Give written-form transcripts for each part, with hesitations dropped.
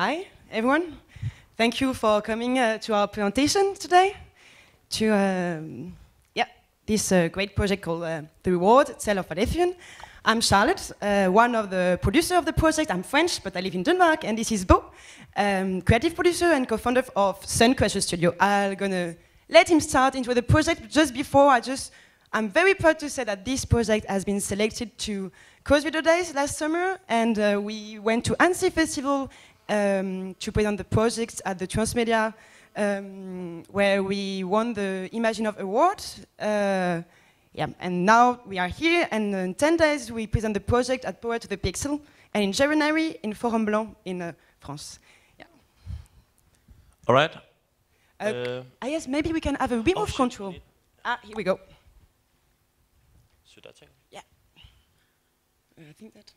Hi, everyone. Thank you for coming to our presentation today to this great project called The Reward, Tale of Evio. I'm Charlotte, one of the producers of the project. I'm French, but I live in Denmark, and this is Bo, creative producer and co-founder of Sun Crusher Studio. I'm gonna let him start into the project. Just before, I'm very proud to say that this project has been selected to Cause Video Days last summer, and we went to Annecy Festival to present the project at the Transmedia, where we won the Imagine of Award. And now we are here, and in 10 days we present the project at Power to the Pixel, and in January in Forum Blanc in France. Yeah. All right. I guess maybe we can have a remote control. Here we go. Should I take? Yeah. I think that.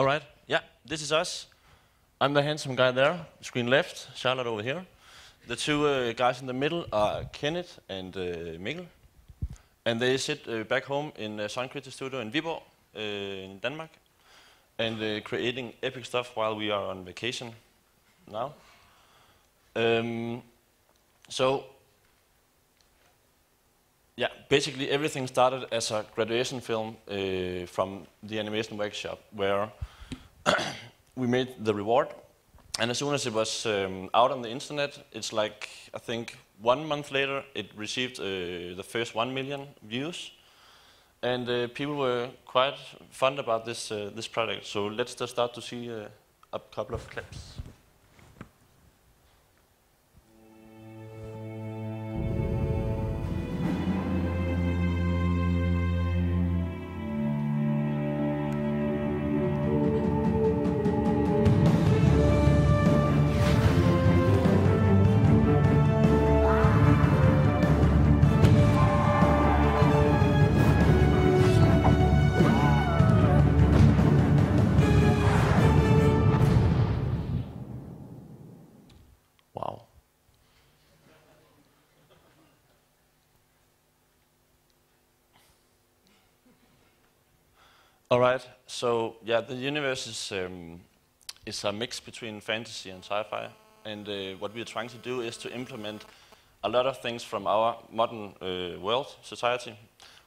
All right. Yeah, this is us. I'm the handsome guy there, screen left, Charlotte over here. The two guys in the middle are Kenneth and Mikkel. And they sit back home in Filmteractive Studio in Viborg, in Denmark, and creating epic stuff while we are on vacation now. Yeah, basically everything started as a graduation film from the animation workshop, where we made The Reward. And as soon as it was out on the internet, it's like, I think 1 month later, it received the first 1 million views. And people were quite fond about this project. So let's just start to see a couple of clips. Wow. All right, so yeah, the universe is a mix between fantasy and sci-fi, and what we are trying to do is to implement a lot of things from our modern world, society,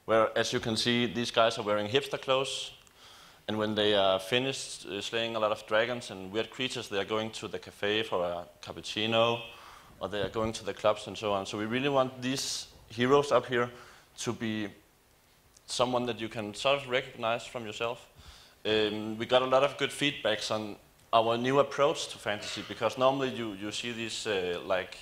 where, as you can see, these guys are wearing hipster clothes, and when they are finished slaying a lot of dragons and weird creatures, they are going to the cafe for a cappuccino, or they are going to the clubs and so on. So we really want these heroes up here to be someone that you can sort of recognize from yourself. We got a lot of good feedbacks on our new approach to fantasy, because normally you see these like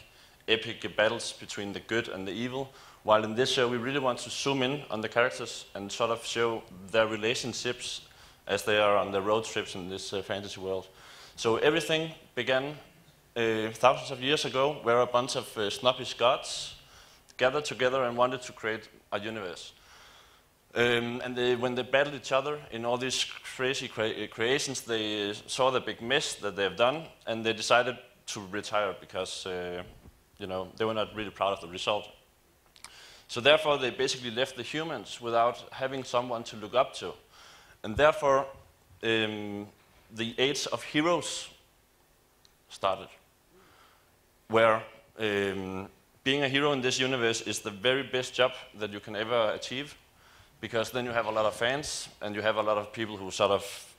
epic battles between the good and the evil, while in this show we really want to zoom in on the characters and sort of show their relationships as they are on their road trips in this fantasy world. So everything began thousands of years ago, where a bunch of snobbish gods gathered together and wanted to create a universe. And when they battled each other in all these crazy creations, they saw the big mess that they have done, and they decided to retire because they were not really proud of the result. So therefore, they basically left the humans without having someone to look up to. And therefore, the age of heroes started, where being a hero in this universe is the very best job that you can ever achieve, because then you have a lot of fans, and you have a lot of people who sort of,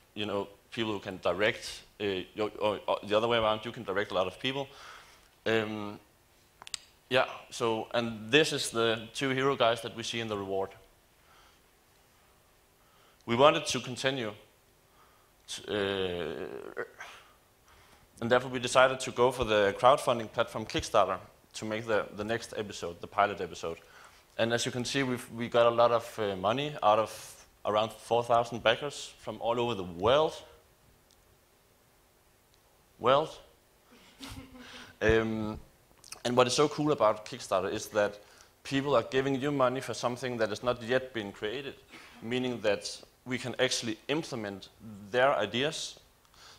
people who can direct, or the other way around, you can direct a lot of people. And this is the two hero guys that we see in The Reward. We wanted to continue, and therefore we decided to go for the crowdfunding platform Kickstarter to make the next episode, the pilot episode. And as you can see, we got a lot of money out of around 4,000 backers from all over the world. And what is so cool about Kickstarter is that people are giving you money for something that has not yet been created, meaning that we can actually implement their ideas.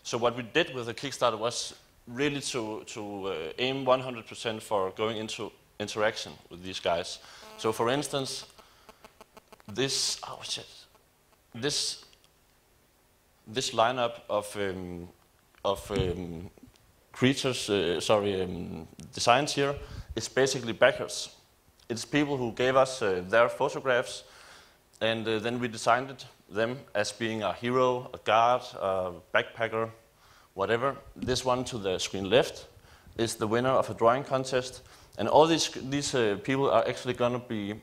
So what we did with the Kickstarter was really to aim 100% for going into interaction with these guys. So for instance, this this lineup of creatures, designs here, is basically backers. It's people who gave us their photographs, and then we designed them as being a hero, a guard, a backpacker, whatever. This one to the screen left is the winner of a drawing contest, and all these people are actually going to be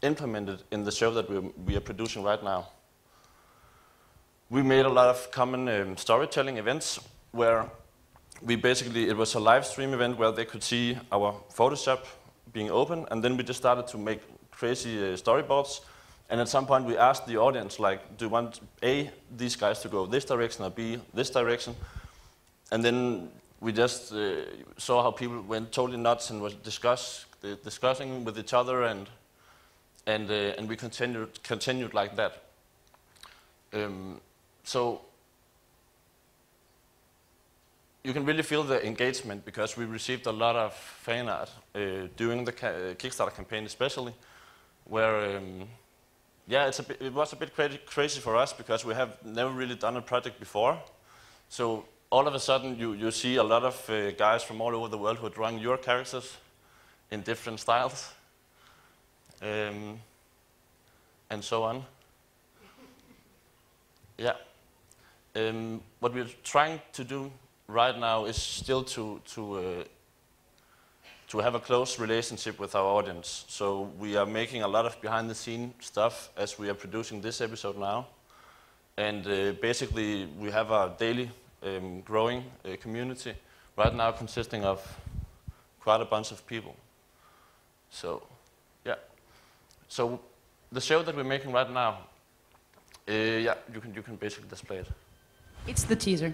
implemented in the show that we are producing right now. We made a lot of common storytelling events where it was a live stream event where they could see our Photoshop being open, and then we just started to make crazy storyboards. And at some point we asked the audience, like, do you want A, these guys to go this direction, or B, this direction? And then we just saw how people went totally nuts and was discussing with each other, and we continued like that. So you can really feel the engagement because we received a lot of fan art during the Kickstarter campaign, especially, where it was a bit crazy for us because we have never really done a project before. So all of a sudden you see a lot of guys from all over the world who are drawing your characters in different styles, and so on. Yeah. What we're trying to do right now is still to have a close relationship with our audience. So we are making a lot of behind-the-scene stuff as we are producing this episode now. And basically we have a daily growing community right now consisting of quite a bunch of people. So, yeah. So the show that we're making right now, you can basically display it. It's the teaser.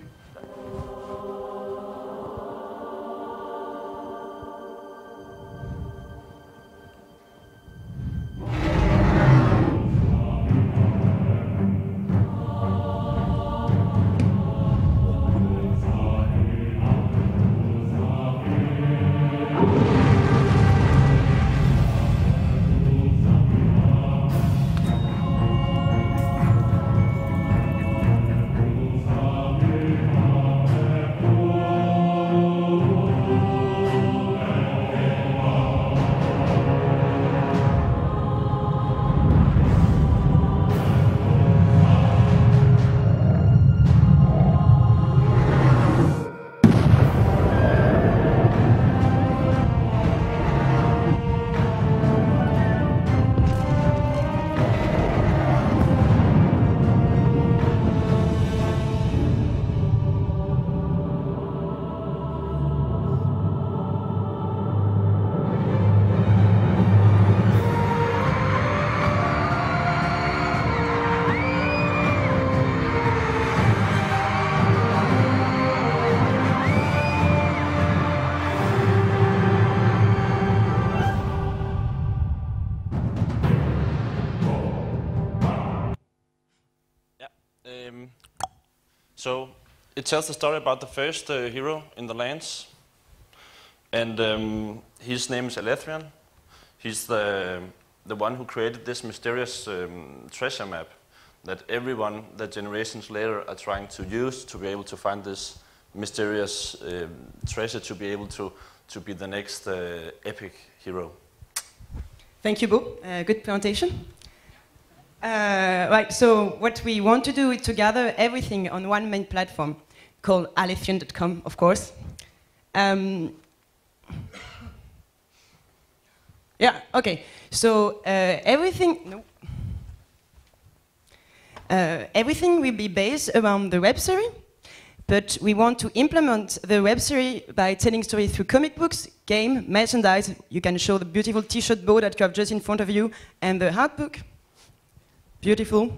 So it tells the story about the first hero in the lands, and his name is Elethrion. He's the one who created this mysterious treasure map that everyone, that generations later, are trying to use to be able to find this mysterious treasure to be able to be the next epic hero. Thank you, Bo. Good presentation. Right, so what we want to do is to gather everything on one main platform called Alephion.com, of course. Yeah, okay. So everything will be based around the web series, but we want to implement the web series by telling stories through comic books, game, merchandise. You can show the beautiful T-shirt bow that you have just in front of you, and the art book. Beautiful.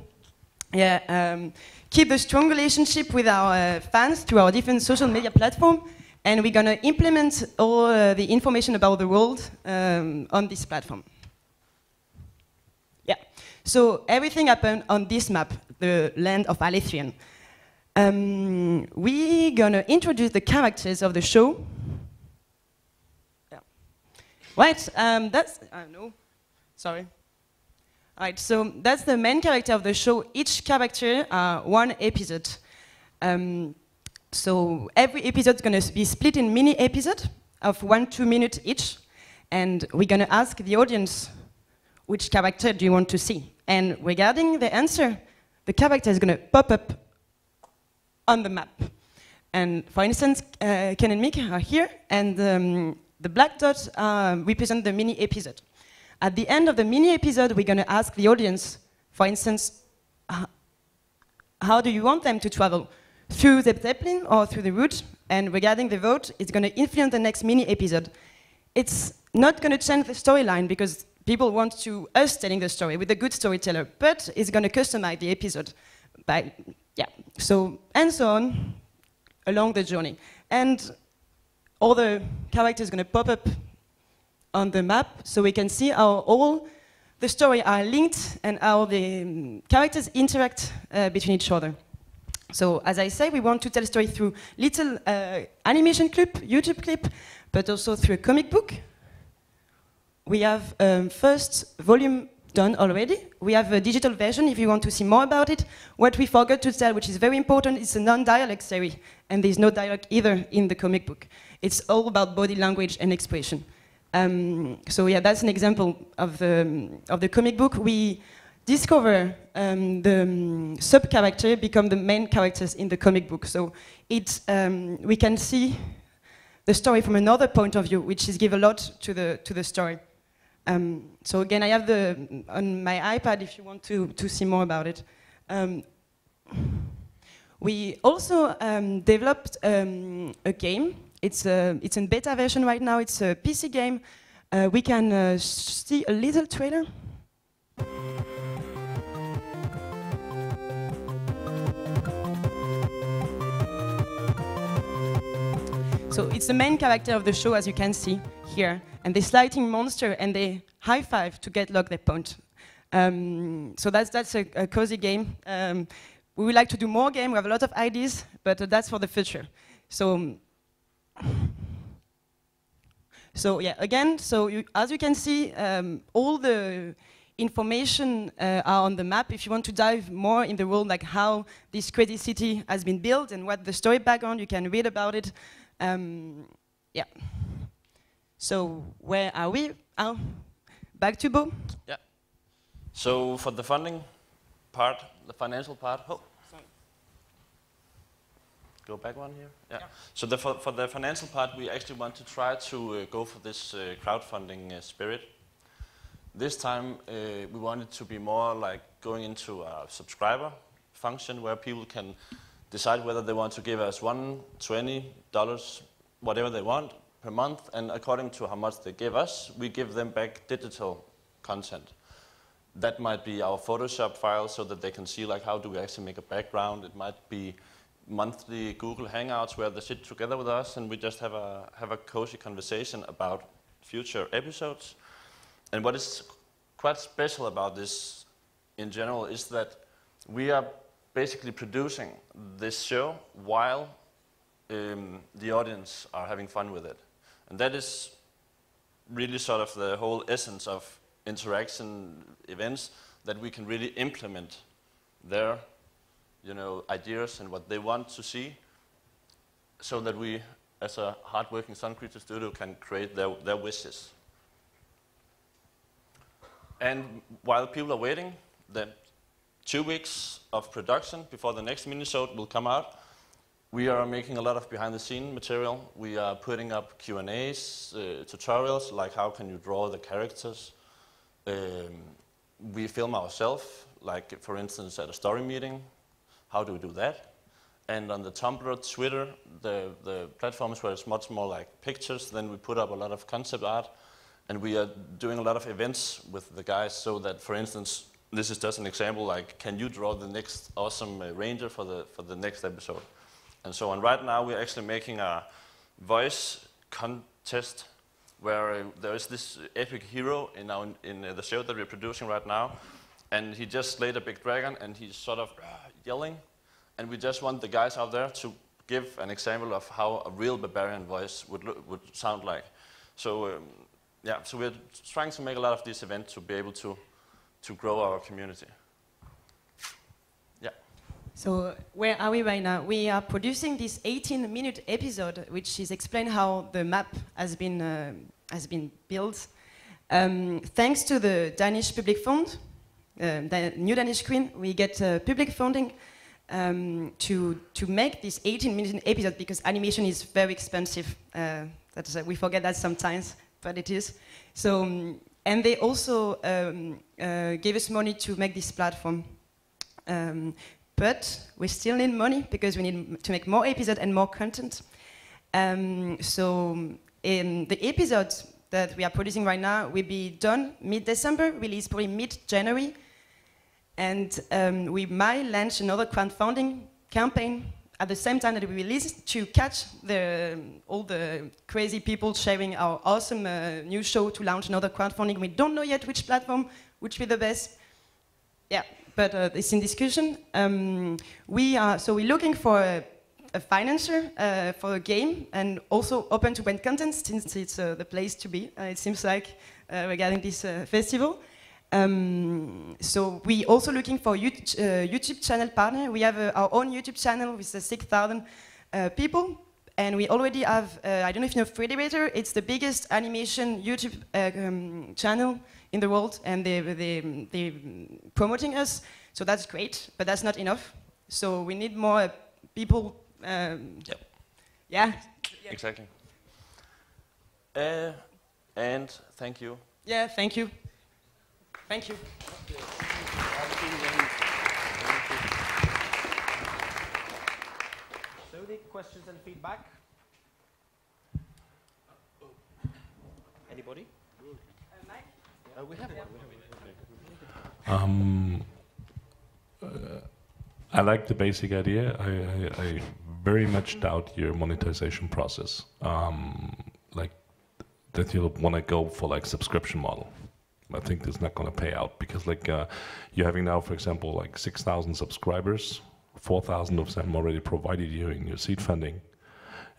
Yeah. Keep a strong relationship with our fans through our different social media platforms, and we're gonna implement all the information about the world on this platform. Yeah. So everything happened on this map, the land of Alephion. We're gonna introduce the characters of the show. Yeah. Right. That's no. Sorry. Alright, so that's the main character of the show. Each character, one episode. So every episode is going to be split in mini episodes of 1-2 minutes each, and we're going to ask the audience which character do you want to see. And regarding the answer, the character is going to pop up on the map. And for instance, Ken and Mick are here, and the black dots represent the mini episode. At the end of the mini episode, we're going to ask the audience, for instance, how do you want them to travel? Through the Zeppelin or through the route? And regarding the vote, it's going to influence the next mini episode. It's not going to change the storyline because people want to us telling the story with a good storyteller, but it's going to customize the episode. So on along the journey. And all the characters are going to pop up on the map so we can see how all the story are linked and how the characters interact between each other. So as I say, we want to tell a story through little animation clip, YouTube clip, but also through a comic book. We have first volume done already. We have a digital version if you want to see more about it. What we forgot to tell, which is very important, is a non-dialogue series, and there's no dialogue either in the comic book. It's all about body language and expression. So yeah, that's an example of the comic book. We discover the sub-character become the main characters in the comic book. So we can see the story from another point of view, which is give a lot to the story. So again, I have on my iPad if you want to see more about it. We also developed a game. It's in beta version right now. It's a PC game. We can see a little trailer. So it's the main character of the show, as you can see here. And they lighting monster and they high five to get lock their point. So that's a cozy game. We would like to do more games. We have a lot of ideas, but that's for the future. So yeah, again, as you can see, all the information are on the map. If you want to dive more in the world, like how this crazy city has been built and what the story background, you can read about it. Yeah. So where are we? Oh, back to Bo. Yeah. So for the funding part, the financial part. Oh. Sorry. Go back one here. Yeah. So for the financial part, we actually want to try to go for this crowdfunding spirit. This time we want it to be more like going into a subscriber function where people can decide whether they want to give us $1, $20, whatever they want per month, and according to how much they give us, we give them back digital content. That might be our Photoshop file so that they can see like how do we actually make a background. It might be monthly Google Hangouts where they sit together with us and we just have a cozy conversation about future episodes. And what is quite special about this in general is that we are basically producing this show while the audience are having fun with it. And that is really sort of the whole essence of interaction events, that we can really implement their ideas and what they want to see, so that we, as a hard-working Sun Creature studio, can create their wishes. And while people are waiting, the 2 weeks of production before the next minisode will come out, we are making a lot of behind-the-scene material. We are putting up Q&As, tutorials, like how can you draw the characters. We film ourselves, like for instance at a story meeting. How do we do that? And on the Tumblr, Twitter, the platforms where it's much more like pictures, then we put up a lot of concept art. And we are doing a lot of events with the guys so that, for instance, this is just an example, like, can you draw the next awesome ranger for the next episode? And so on. Right now, we're actually making a voice contest where there is this epic hero in the show that we're producing right now. And he just slayed a big dragon, and he's sort of yelling. And we just want the guys out there to give an example of how a real barbarian voice would sound like. So, yeah, so we're trying to make a lot of these events to be able to grow our community. Yeah. So where are we right now? We are producing this 18-minute episode, which is explain how the map has been built. Thanks to the Danish Public Fund, the new Danish Queen, we get public funding to make this 18-minute episode because animation is very expensive. We forget that sometimes, but it is. So, and they also gave us money to make this platform. But we still need money because we need to make more episodes and more content. So the episodes that we are producing right now will be done mid-December, released probably mid-January. And we might launch another crowdfunding campaign at the same time that we release to catch all the crazy people sharing our awesome new show to launch another crowdfunding. We don't know yet which platform, which will be the best. Yeah. But it's in discussion. We're looking for a financer for a game and also open to web content since it's the place to be. It seems like regarding this festival. So we're also looking for YouTube channel partner. We have our own YouTube channel with 6,000 people. And we already have, I don't know if you know Frederator, it's the biggest animation YouTube channel in the world, and they're promoting us, so that's great, but that's not enough. So we need more people. Yep. Yeah. Exactly. And thank you. Yeah, thank you. Thank you. So the questions and feedback. Anybody? Mike? We have one. I like the basic idea. I very much doubt your monetization process. Like that you'll want to go for like subscription model. I think that's not going to pay out because like you're having now, for example, like 6,000 subscribers, 4,000 of them already provided you in your seed funding,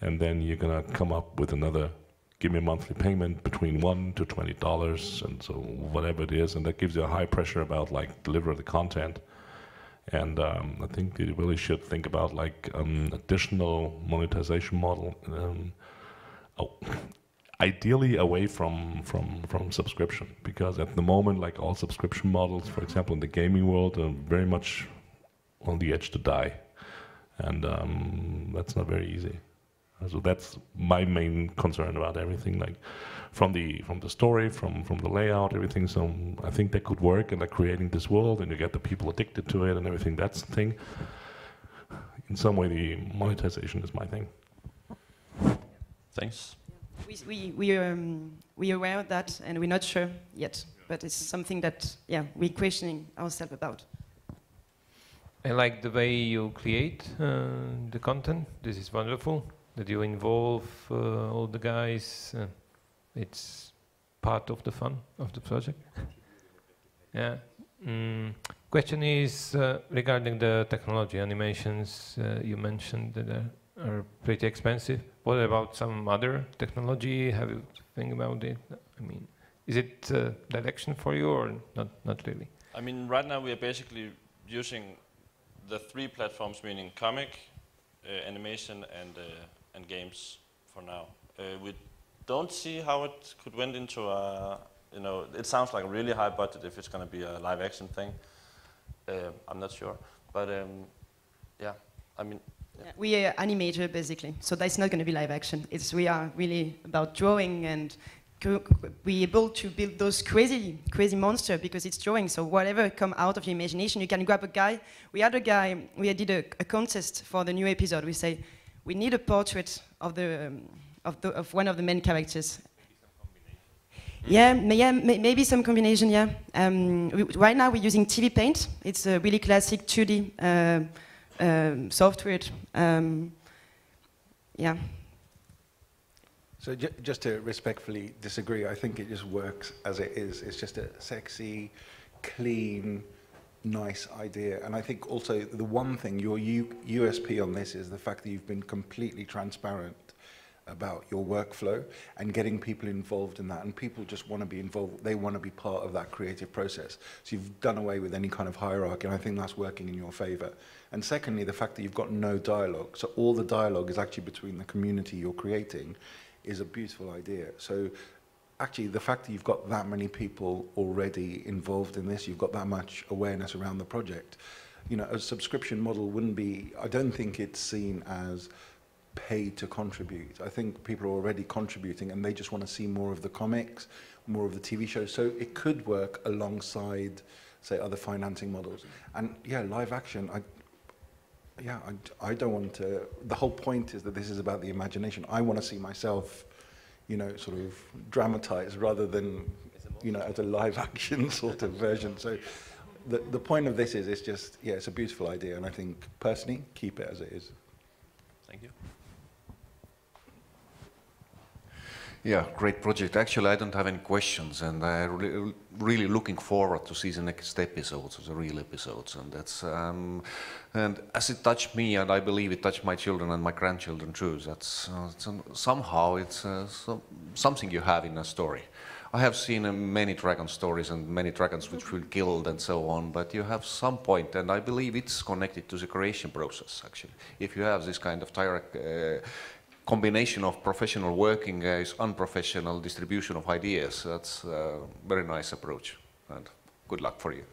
and then you're going to come up with another. Give me a monthly payment between $1 to $20, and so whatever it is, and that gives you a high pressure about like deliver the content. And I think you really should think about like additional monetization model, ideally away from subscription, because at the moment, like all subscription models, for example, in the gaming world, are very much on the edge to die, and that's not very easy. So that's my main concern about everything, like from the story, from the layout, everything. So I think that could work, and like creating this world, and you get the people addicted to it, and everything. That's the thing. In some way, the monetization is my thing. Thanks. We're aware of that, and we're not sure yet. But it's something that we're questioning ourselves about. I like the way you create the content. This is wonderful. That you involve all the guys. It's part of the fun of the project. Yeah. Question is regarding the technology animations. You mentioned that are pretty expensive. What about some other technology? Have you think about it? I mean, is it direction for you or not really? I mean, right now we are basically using the 3 platforms, meaning comic, animation, and games for now. We don't see how it could went into a, it sounds like a really high budget if it's going to be a live action thing. I'm not sure, but yeah, I mean. Yeah. We are animator basically, so that's not going to be live action. We are really about drawing and be able to build those crazy monsters because it's drawing. So whatever come out of your imagination, you can grab a guy. We did a contest for the new episode. We say we need a portrait of one of the main characters. Maybe some combination. Yeah. Right now we're using TV Paint. It's a really classic 2D software. Yeah. So just to respectfully disagree, I think it just works as it is. It's just a sexy, clean, nice idea. And I think also the one thing, your USP on this is the fact that you've been completely transparent about your workflow and getting people involved in that. And people just want to be involved. They want to be part of that creative process. So you've done away with any kind of hierarchy, and I think that's working in your favor. And secondly, the fact that you've got no dialogue. So all the dialogue is actually between the community you're creating is a beautiful idea. So actually, the fact that you've got that many people already involved in this, you've got that much awareness around the project, you know, a subscription model wouldn't be, I don't think it's seen as paid to contribute. I think people are already contributing and they just want to see more of the comics, more of the TV shows. So it could work alongside, say, other financing models. And yeah, live action, I don't want to, the whole point is that this is about the imagination. I want to see myself, you know, sort of dramatized rather than, you know, as a live action sort of version. So the point of this is, it's just, yeah, it's a beautiful idea. And I think personally, keep it as it is. Thank you. Yeah, great project. Actually, I don't have any questions, and I'm really looking forward to see the next episodes, the real episodes, and that's and as it touched me, and I believe it touched my children and my grandchildren too. That's somehow it's something you have in a story. I have seen many dragon stories and many dragons which were killed and so on, but you have some point, and I believe it's connected to the creation process. Actually, if you have this kind of direct combination of professional working as unprofessional distribution of ideas, that's a very nice approach, and good luck for you.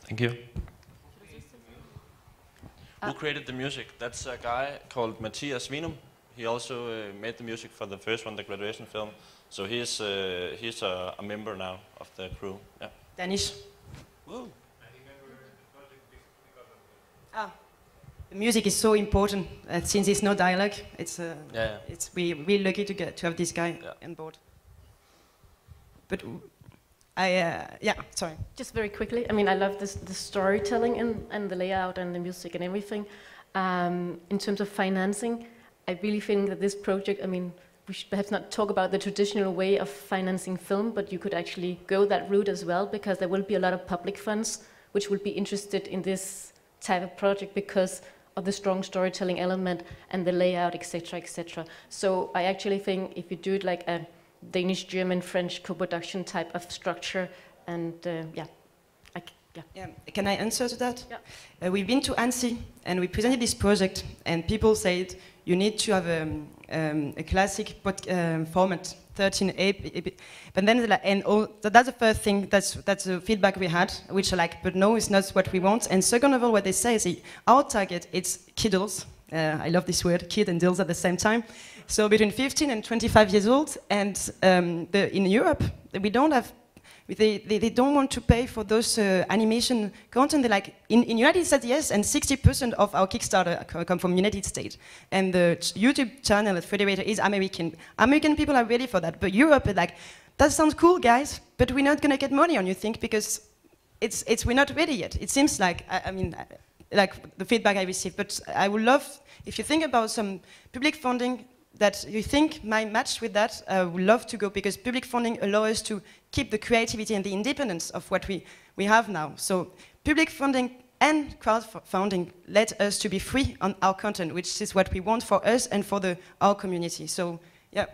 Thank you. Who created the music? That's a guy called Matthias Vinum. He also made the music for the first one, the graduation film. So he's a member now of the crew. Yeah. Danish. Woo. Ah. The music is so important since there's no dialogue. It's we're really lucky to have this guy on board. But sorry. Just very quickly. I mean, I love the storytelling and the layout and the music and everything. In terms of financing, I really think that this project. I mean, we should perhaps not talk about the traditional way of financing film, but you could actually go that route as well, because there will be a lot of public funds which will be interested in this type of project because of the strong storytelling element and the layout, etc., etc. So I actually think if you do it like a Danish, German, French co-production type of structure, and Can I answer to that? Yeah. We've been to Annecy and we presented this project, and people said you need to have a classic format, 13A. But then they're like, that's the first thing. That's the feedback we had, which are like, but no, it's not what we want. And second of all, what they say is our target, it's kiddles. I love this word, kid and dills at the same time. So between 15 and 25 years old, and in Europe, we don't have. They don't want to pay for those animation content. They're like, in United States, yes, and 60% of our Kickstarter come from United States. And the YouTube channel, Federator, is American. American people are ready for that, but Europe is like, that sounds cool, guys, but we're not gonna get money on you think, because we're not ready yet. It seems like, I mean, like the feedback I received, but I would love, if you think about some public funding that you think might match with that, I would love to go, because public funding allows us to keep the creativity and the independence of what we have now. So public funding and crowdfunding let us to be free on our content, which is what we want for us and for our community. So, yeah.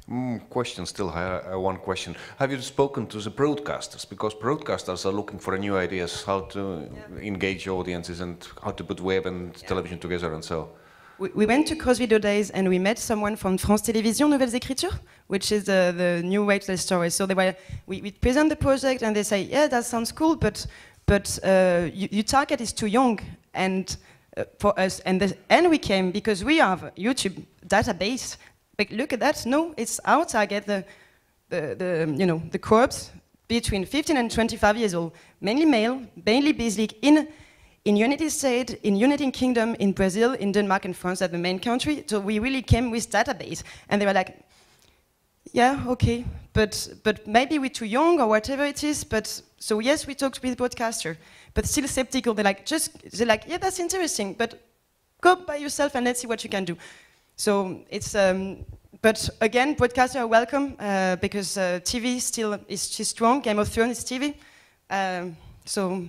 Okay. Question still, one question. Have you spoken to the broadcasters? Because broadcasters are looking for new ideas, how to engage audiences and how to put web and television together and so. We went to Cross Video Days and we met someone from France Télévisions Nouvelles Écritures, which is the new way to tell stories. So we present the project and they say, yeah, that sounds cool, but your target is too young, and for us. And we came because we have a YouTube database. But look at that. No, it's our target. The corps between 15 and 25 years old, mainly male, mainly basic in United States, in United Kingdom, in Brazil, in Denmark, and France, are the main country. So we really came with database, and they were like, yeah, okay, but maybe we're too young or whatever it is. But so yes, we talked with the broadcaster, but still skeptical. They're like, yeah, that's interesting, but go by yourself and let's see what you can do. So it's, but again, broadcasters are welcome because TV still is strong. Game of Thrones is TV, so.